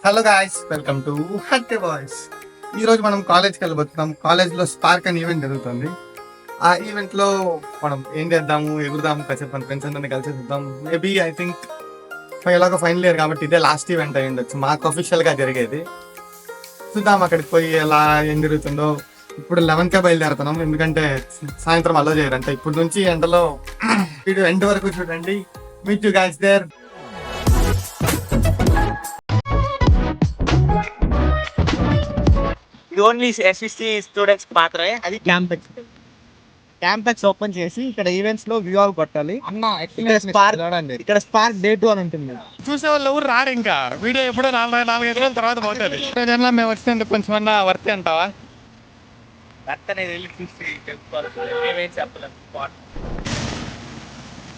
Hello guys, welcome to హట్టే boys. ఈ రోజు మనం కాలేజ్కి వెళ్ళబోతున్నాం. కాలేజ్లో స్పార్క్ అనే ఈవెంట్ జరుగుతుంది. ఆ ఈవెంట్ లో మనం ఏం చేద్దాము, ఎగురుదాము, కాసేపు మన ఫ్రెండ్స్ అందరినీ కలిసి చూద్దాం. మేబీ ఐ థింక్ ఎలాగో ఫైనల్ ఇయర్ కాబట్టి ఇదే లాస్ట్ ఈవెంట్ అయి ఉండొచ్చు మాకు అఫీషియల్ గా జరిగేది. చూద్దాం అక్కడికి పోయి ఎలా ఏం జరుగుతుందో. ఇప్పుడు 11కే బయలుదేరుతున్నాం, ఎందుకంటే సాయంత్రం అలో చేయరంట. ఇప్పుడు నుంచి ఎండలో వీడియో ఎండ్ వరకు చూడండి. Meet you guys there. ఇది ఓన్లీ ఎస్ఎస్సి స్టూడెంట్స్ మాత్రమే. అది క్యాంపెక్స్. క్యాంపెక్స్ ఓపెన్ చేసి ఇక్కడ ఈవెంట్స్ లో వ్యూ ఆఫ్ కొట్టాలి. ఇక్కడ స్పార్క్ డే 2 అని ఉంటుంది. చూసే వాళ్ళు ఎవరు రారు. ఇంకా వీడియో ఎప్పుడో 4-5 రోజుల తర్వాత పోతుంది. మేము వచ్చినందుకు కొంచెం అన్నా వర్త్ అంటావా? వర్త్ అనేది వెళ్ళి చూసి తెలుసుకోవాలి. మేమేం చెప్పలేము.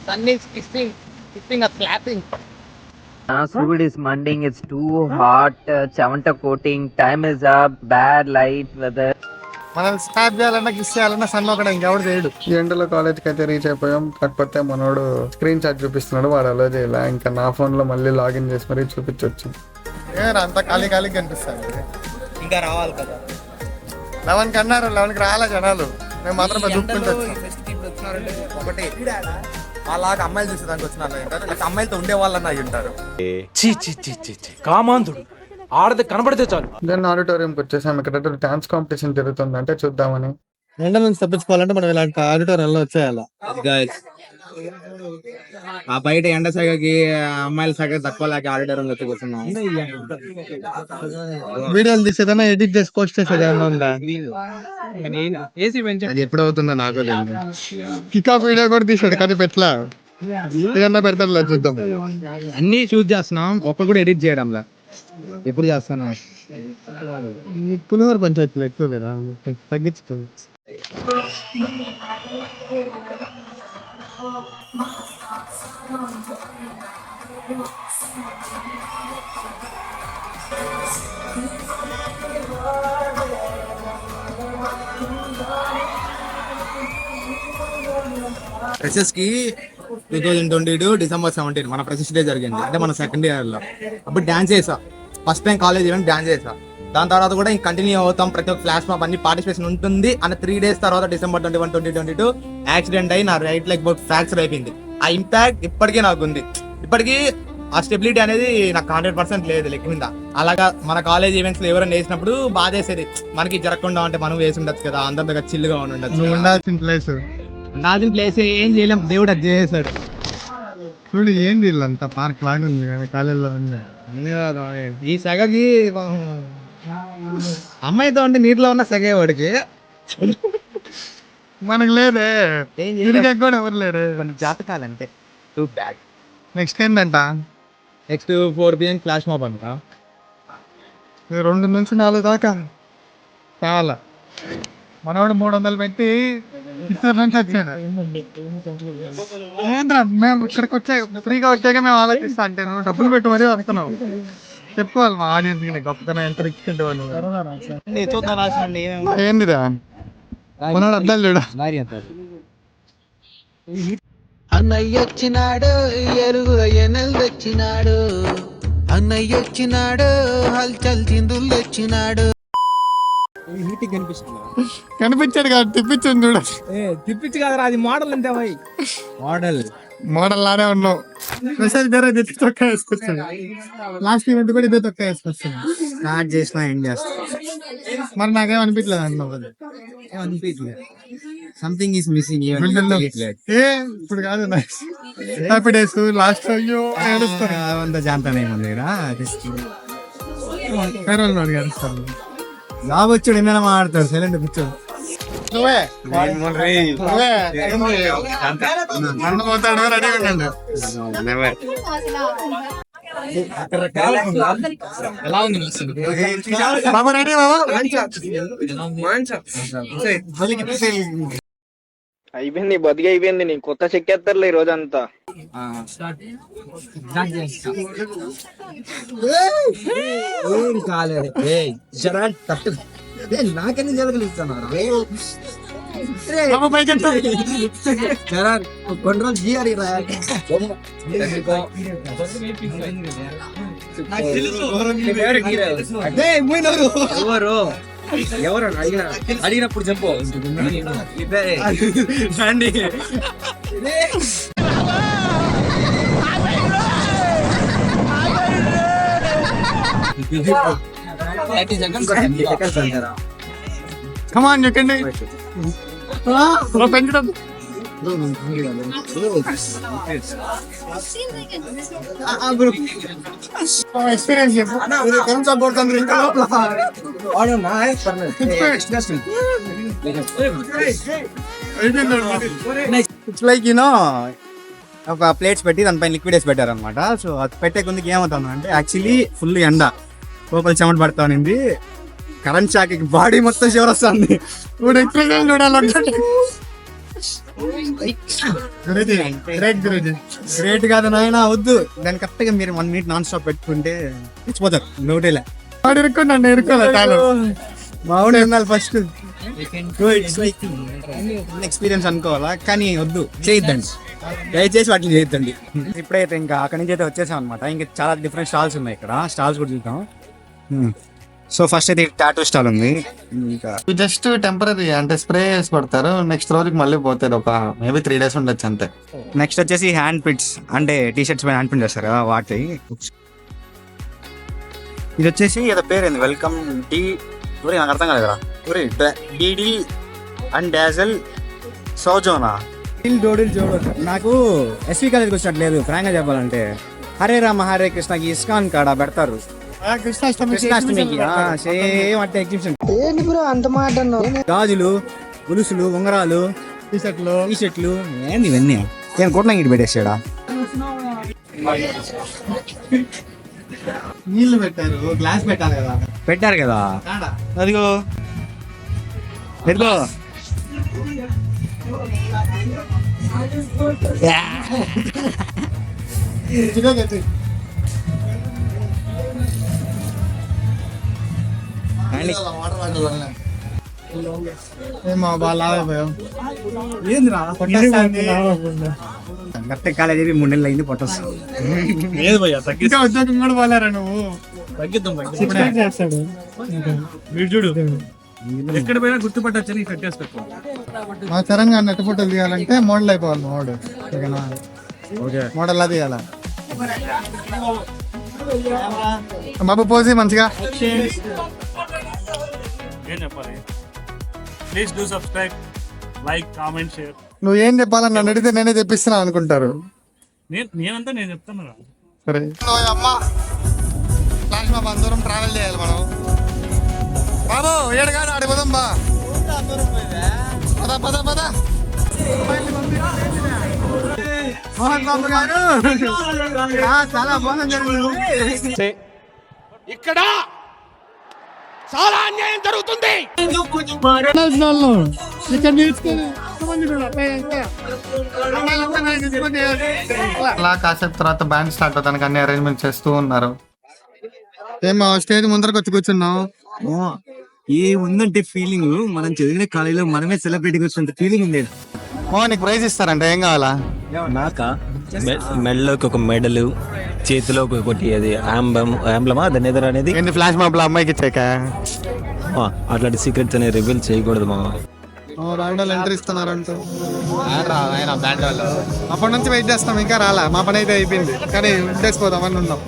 సన్ ఈస్ కిస్సింగ్ ఆ clapping. Food is mending, it's too hot, chavanta coating, time is up, bad light, weather. మనం స్టాప్ చేయాలన్నా కిస్ చేయాలన్నా సన్లో కూడా ఇంకెవరు చేయడు. ఈ ఎండలో కాలేజ్కి అయితే రీచ్ అయిపోయాం. కాకపోతే మనోడు స్క్రీన్ షాట్ చూపిస్తున్నాడు, వాడు అలో చేయలే. ఇంకా నా ఫోన్లో మళ్ళీ లాగిన్ చేసి మరీ చూపించవచ్చు. అంతా ఖాళీ ఖాళీ కనిపిస్తుంది. ఇంకా రావాలి కదా. 11కి అన్నారు, 11కి రాలే జనాలు. మేము మాత్రం చూపుకుంటూ ఒకటి అలాగా అమ్మాయిలు చూసేదానికి వచ్చిన అమ్మాయిలతో ఉండే వాళ్ళని అయి ఉంటారు. కామాంధుడు ఆడది కనబడితే చాలు. దెన్ ఆడిటోరియంకి వచ్చేసాం. ఇక్కడ డాన్స్ కాంపిటీషన్ జరుగుతుంది, అంటే చూద్దామని. ఎండ నుంచి తప్పించుకోవాలంటే మనం ఇలాంటి ఆడిటోరియంలో వచ్చేయాలి. ఆ బయట ఎండ సగకి అమ్మాయిల సగ తక్కువ లేక ఆడిటోరియంలో కూర్చున్నాం. వీడియోలు తీసేదన్నా ఎడిట్ చేసి పోస్ట్ చేసేది ఏమన్నా ఉందా? అది ఎప్పుడు అవుతుందో నాకు కికాక్ వీడియో కూడా తీసాడు, కానీ పెట్టలా. ఏదన్నా పెడతాడు, చూద్దాం. అన్ని షూట్ చేస్తున్నాం, ఒక్క కూడా ఎడిట్ చేయడంలా. ఎప్పుడు చేస్తాను పులిహోర పంచాయతీలు ఎక్కువ లేదా, తగ్గించుకోండి. ఫ్రెషర్స్ కి 2022 December 17 మన ఫ్రెషర్స్ డే జరిగింది. అంటే మన సెకండ్ ఇయర్ లో అప్పుడు డాన్స్ చేసా. First time college event dance చేసా. దాని తర్వాత కూడా ఇంకా కంటిన్యూ అవుతాం. ప్రతి ఒక్క ఫ్లాష్ మాప్ అన్ని పార్టిసిపేషన్ ఉంటుంది. అన్న 3 days తర్వాత December 21, 2022 యాక్సిడెంట్ అయి నా రైట్ లెగ్ బోట్ ఫ్రాక్చర్ అయిపోయింది. ఆ ఇంపాక్ట్ ఇప్పటికీ నాకు ఉంది. ఇప్పటికీ ఆ స్టెబిలిటీ అనేది నాకు 100% లేదు లెగ్ మీద. అలాగా మన కాలేజ్ ఈవెంట్స్ లో ఎవరైనా వేసినప్పుడు బాధ వేసేది, మనకి జరగకుండా అంటే మనం వేసి ఉండొచ్చు కదా, అందరి దగ్గర చిల్లుగా ఉండొచ్చు. ఉండాల్సిన ప్లేస్ నాది ప్లేస్ ఏం చేయలేం, దేవుడు అది చేసేసాడు. చూడు ఏంది అంత పార్క్ లాగా ఉంది కానీ కాలేజీలో ఉంది. ఈ సెగకి అమ్మాయితో ఉంటే నీటిలో ఉన్న సెగే వాడికి. మనకు లేదే, తిరిగి కూడా ఎవరు లేరు. కొన్ని జాతకాలంటే టూ బ్యాడ్. నెక్స్ట్ ఏంటంట? నెక్స్ట్ 4 PM ఫ్లాష్ మాప్ అంట. 2 నుంచి 4 దాకా కావాలా. మనవాడు 300 పెట్టి ఇద్దరు నుంచి వచ్చాడు. ఏంద్రా మేము ఇక్కడికి వచ్చాక ఫ్రీగా వచ్చాక మేము ఆలోచిస్తా అంటే నువ్వు డబ్బులు పెట్టి మరీ వస్తున్నావు. చెప్పుకోవాలి మా ఆడియన్స్ గొప్పతనం ఎంత రిక్కింటే వాళ్ళు. ఏందిరా మనవాడు అర్థాలు చూడ. అన్నయ్యొచ్చినాడు ఎరుగు ఎనలు తెచ్చినాడు, అన్నయ్యొచ్చినాడు హల్చల్ చిందులు తెచ్చినాడు. కనిపించాడు కదా, తిప్పించండి చూడ. తిప్పించి కదరా, అది మోడల్ అంటే మోడల్ లానే ఉన్నావు. స్పెషల్ తొక్క వేసుకొచ్చాను. లాస్ట్ ఈవెంట్ కూడా ఇదే తొక్క వేసుకొచ్చాను. స్టార్ట్ చేసినా ఏం చేస్తా. మరి నాకేం అనిపించలేదు అంటున్నావు. Something is missing. ఇప్పుడు కాదు, హ్యాపీ డేస్ లాస్ట్ అయ్యో అంత జాంతానే ఉంది. ఏడుస్తాను. జాబ్ వచ్చాడు ఎన్నైనా మాట్లాడతాడు, సైలెంట్ కూర్చోడు. నన్ను పోతాడు, రెడీ ఉండండి. ఎలా ఉంది బాబా, రెడీ బాబా. అయిపోయింది, బతికి అయిపోయింది. నీ కొత్త చెక్కేస్తారులే ఈ రోజంతా. నాకెన్ని జరగలిస్తున్నారు. ఎవరు అడిగినప్పుడు చెప్పు. Come on, you can do it. పెంచడం ఎక్స్పీరియన్స్ ఇట్స్ లైక్ యూనో ఒక ప్లేట్స్ పెట్టి దానిపైన లిక్విడ్ వేసి పెట్టారు అనమాట. సో అది పెట్టే కొందుకు ఏమవుతాను అంటే యాక్చువల్లీ ఫుల్ ఎండ లోపల చెమట పడతా ఉంది, కరెంట్ షాక్ బాడీ మొత్తం షివర్ వస్తుంది. గ్రేట్ కాదు నాయన, వద్దు. దాని కరెక్ట్ గా మీరు 1 minute నాన్ స్టాప్ పెట్టుకుంటే ఇచ్చిపోతారు. నోటేలే మావుడు వినాలి ఫస్ట్. ఎక్స్పీరియన్స్ అనుకోవాలా, కానీ వద్దు, చేయొద్దండి దయచేసి వాటిని చేయొద్దండి. ఇప్పుడైతే ఇంకా అక్కడి నుంచి అయితే వచ్చేసాం అనమాట. ఇంకా చాలా డిఫరెంట్ స్టాల్స్ ఉన్నాయి ఇక్కడ, స్టాల్స్ కూడా చూద్దాం. సో ఫస్ట్ అయితే టాటూ స్టాల్ ఉంది. ఇంకా జస్ట్ టెంపరీ అంటే స్ప్రే వేసి పడతారు, నెక్స్ట్ రోజుకి మళ్ళీ పోతారు. ఒక మేబీ 3 days ఉండొచ్చు అంతే. నెక్స్ట్ వచ్చేసి హ్యాండ్ ప్రింట్స్, అంటే టీ షర్ట్స్ పైన హ్యాండ్ ప్రింట్ చేస్తారు కదా వాటి. ఇది వచ్చేసి ఏదో పేరు ఏంది, వెల్కమ్ డి ఊరి, నాకు అర్థం కాదు కదా ఊరి, డిడి అండ్ డాజల్ సోజోనా డోడిల్ జోడో. నాకు ఎస్వి కాలేజ్కి వచ్చినట్లేదు ఫ్రాంక్ గా చెప్పాలంటే. హరే రామ హరే కృష్ణకి ఇస్కాన్ కాడ పెడతారు కృష్ణాష్టమికి. సేమ్ అంటే ఎగ్జిబిషన్, అంత మాట గాజులు, గొలుసులు, ఉంగరాలు, టీ షర్ట్లు ఏంది ఇవన్నీ. నేను కోట్ల ఇంటి పెట్టేసాడా. నీళ్లు పెట్టారు, గ్లాస్ పెట్టాలి కదా. పెట్టారు కదా, అదిగో ఎదిగో. కరెక్ట్ కాలేజ్ 3 నెలలు అయింది, పొట్టొస్తుంది. ఉద్యోగం కూడా పోలేరా నువ్వు? ఎక్కడ పోయినా గుర్తుపట్టచ్చని కట్టేసి పెట్టుకో. మా తెలంగాణ నెట్ ఫోటోలు తీయాలంటే మోడల్ అయిపోవాలి. మోడల్ అది తీయాలా బాబు, పోసి మంచిగా. ఏం చెప్పాలి? Please do subscribe, like, comment, share. నువ్వేం చెప్పాలని నన్ను అడిగితే నేనే తెప్పిస్తున్నా అనుకుంటారు. నేనంతా నేను చెప్తాను. సరే అమ్మా, ఫ్లాష్ మా దూరం ట్రావెల్ చేయాలి మనం. బాబు ఏడుగాడు ఆడిపోదాం బా. పద పద పద. మోహన్ బాబు గారు చాలా బాగుంది. ఇక్కడ చాలా అన్యాయం జరుగుతుంది. అలా కాసేపు తర్వాత బ్యాండ్ స్టార్ట్ అవుతానికి అన్ని అరేంజ్మెంట్ చేస్తూ ఉన్నారు. ఏమో స్టేజ్ ముందరకు వచ్చి కూర్చున్నాం. ఏ ఉందంటే ఫీలింగ్, మనం చదివిన కాలేజీలో మనమే సెలబ్రిటీగా వచ్చినంత ఫీలింగ్ ఉంది. నీకు ప్రైజ్ ఇస్తారంట, ఏం కావాలా? నాకా మెడలోకి ఒక మెడలు, చేతిలోకి ఒకటి అది ఆంబ్లమా దాని ఎదురు అనేది. ఏంటి ఫ్లాష్ మాబ్ల అమ్మాయికి ఇచ్చాక? అట్లాంటి సీక్రెట్స్ అనేది రివీల్ చేయకూడదు మా. బ్యాండ్ ఎంట్రీ ఇస్తున్నారంట. అప్పటి నుంచి వెయిట్ చేస్తాం, ఇంకా రాలా. మా పని అయితే అయిపోయింది, కానీ ఉండేసిపోదాం అని ఉన్నాం.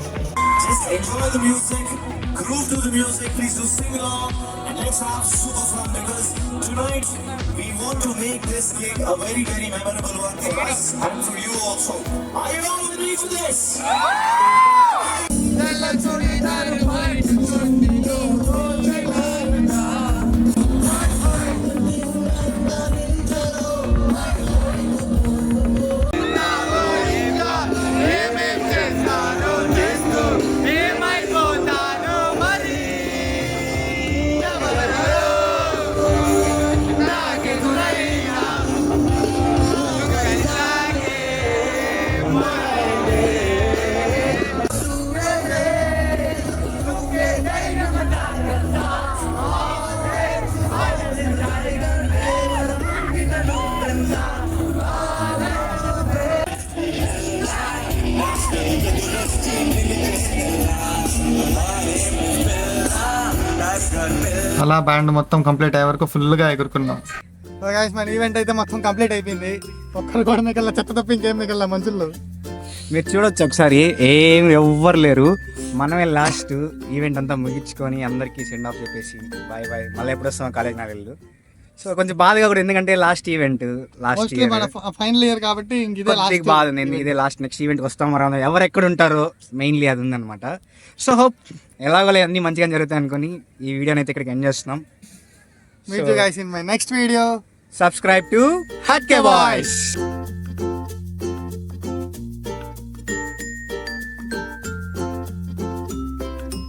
అలా బ్యాండ్ మొత్తం కంప్లీట్ అయ్యే వరకు ఫుల్గా ఎగురుకున్నాం. సో గైస్ మన ఈవెంట్ అయితే మొత్తం కంప్లీట్ అయిపోయింది. ఒక్కరు కూడా మిగల, చెత్త తప్ప ఇంకేం మిగల మనుషులు. మీరు చూడొచ్చు ఒకసారి, ఏం ఎవ్వరు లేరు. మనమే లాస్ట్ ఈవెంట్ అంతా ముగించుకొని అందరికీ సెండ్ ఆఫ్ చెప్పేసి బాయ్ బాయ్, మళ్ళీ ఎప్పుడు వస్తాం కాలేజ్ నాకు వెళ్ళు. సో కొంచెం బాధగా కూడా, ఎందుకంటే లాస్ట్ ఈవెంట్, లాస్ట్ మోస్ట్లీ మన ఫైనల్ ఇయర్ కాబట్టి ఇంక ఇదే లాస్ట్ బాధ. నేను ఇదే లాస్ట్, నెక్స్ట్ ఈవెంట్ వస్తాం మనం ఎవరు ఎక్కడ ఉంటారో మెయిన్లీ అది ఉందన్నమాట. సో హోప్ ఎలాగో అన్ని మంచిగా జరుగుతాయి అనుకుని ఈ వీడియోని అయితే ఇక్కడికి ఎండ్ చేస్తున్నాం. Meet you guys in my next video. Subscribe to Hatke Boys.